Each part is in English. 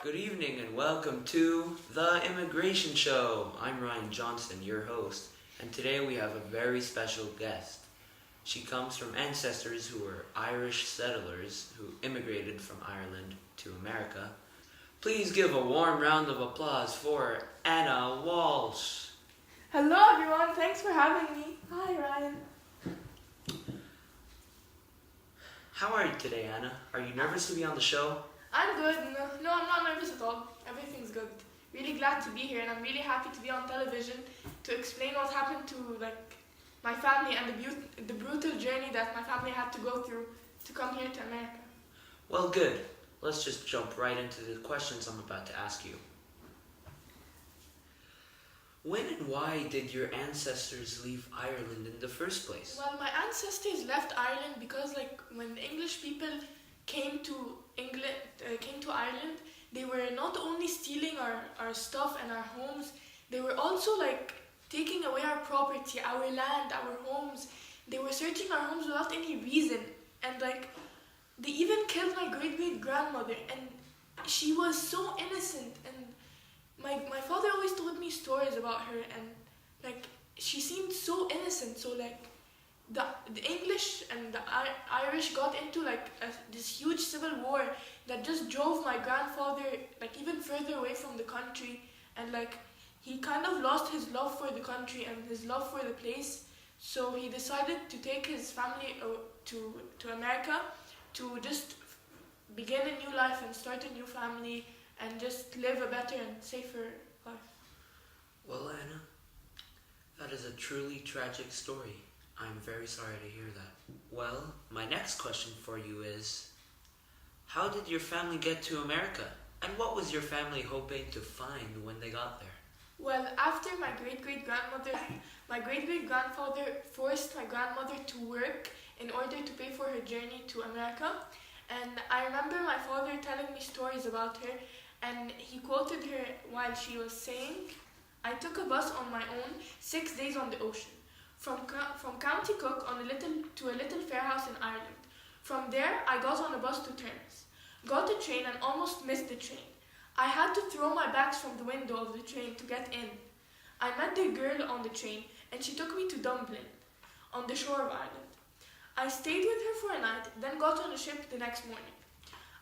Good evening and welcome to The Immigration Show. I'm Ryan Johnson, your host, and today we have a very special guest. She comes from ancestors who were Irish settlers who immigrated from Ireland to America. Please give a warm round of applause for Anna Walsh. Hello everyone, thanks for having me. Hi Ryan. How are you today, Anna? Are you nervous to be on the show? I'm good. No, I'm not nervous at all. Everything's good. Really glad to be here, and I'm really happy to be on television to explain what happened to my family and the brutal journey that my family had to go through to come here to America. Well, good. Let's just jump right into the questions I'm about to ask you. When and why did your ancestors leave Ireland in the first place? Well, my ancestors left Ireland because when the English people came to Ireland, they were not only stealing our stuff and our homes, they were also taking away our property, our land, our homes. They were searching our homes without any reason, and they even killed my great-great-grandmother, and she was so innocent. And my father always told me stories about her, and she seemed so innocent. So the English and the Irish got into this huge civil war that just drove my grandfather even further away from the country, and he kind of lost his love for the country and his love for the place. So he decided to take his family to America to just begin a new life and start a new family and just live a better and safer life. Well, Anna, that is a truly tragic story. I'm very sorry to hear that. Well, my next question for you is, how did your family get to America? And what was your family hoping to find when they got there? Well, after my great-great-grandfather forced my grandmother to work in order to pay for her journey to America. And I remember my father telling me stories about her, and he quoted her while she was saying, "I took a bus on my own 6 days on the ocean. From County Cook to a little fair house in Ireland. From there, I got on a bus to Terrace. Got a train and almost missed the train. I had to throw my bags from the window of the train to get in. I met the girl on the train, and she took me to Dublin, on the shore of Ireland. I stayed with her for a night, then got on a ship the next morning.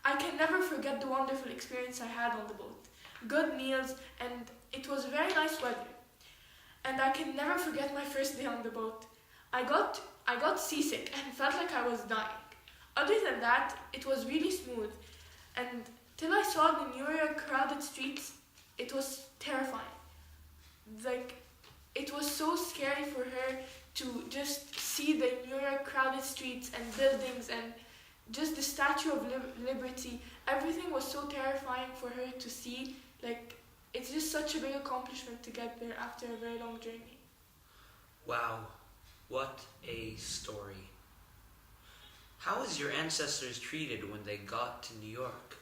I can never forget the wonderful experience I had on the boat. Good meals, and it was very nice weather. And I can never forget my first day on the boat. I got seasick and felt like I was dying. Other than that, it was really smooth. And till I saw the New York crowded streets, it was terrifying. It was so scary for her to just see the New York crowded streets and buildings and just the Statue of Liberty. Everything was so terrifying for her to see. It's just such a big accomplishment to get there after a very long journey. Wow, what a story. How was your ancestors treated when they got to New York?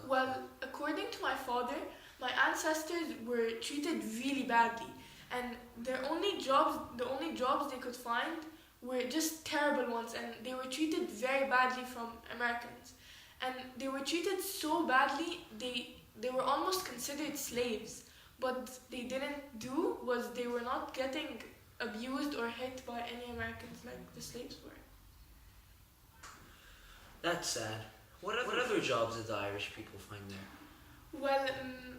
Well, according to my father, my ancestors were treated really badly, and the only jobs they could find were just terrible ones, and they were treated very badly from Americans. And they were treated so badly, they were almost considered slaves. What they didn't do was they were not getting abused or hit by any Americans like the slaves were. That's sad. What other jobs did the Irish people find there? Well,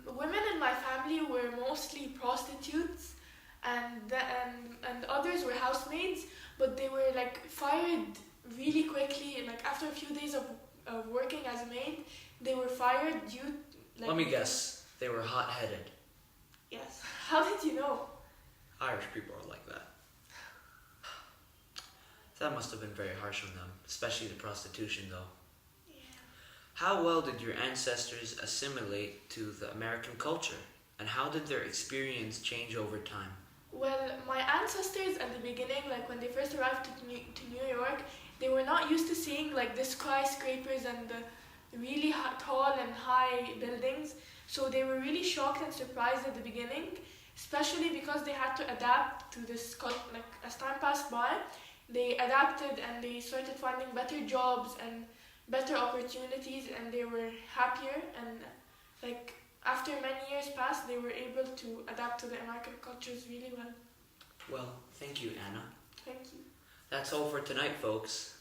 women in my family were mostly prostitutes, and others were housemaids, but they were fired really quickly. After a few days of working as a maid, they were fired due. Let me guess, they were hot-headed. Yes. How did you know? Irish people are like that. That must have been very harsh on them, especially the prostitution though. Yeah. How well did your ancestors assimilate to the American culture? And how did their experience change over time? Well, my ancestors at the beginning, when they first arrived to New York, they were not used to seeing the skyscrapers and the really tall and high buildings. So they were really shocked and surprised at the beginning, especially because they had to adapt to this, as time passed by, they adapted and they started finding better jobs and better opportunities, and they were happier, and like after many years passed, they were able to adapt to the American cultures really well. Well, thank you, Anna. Thank you. That's all for tonight, folks.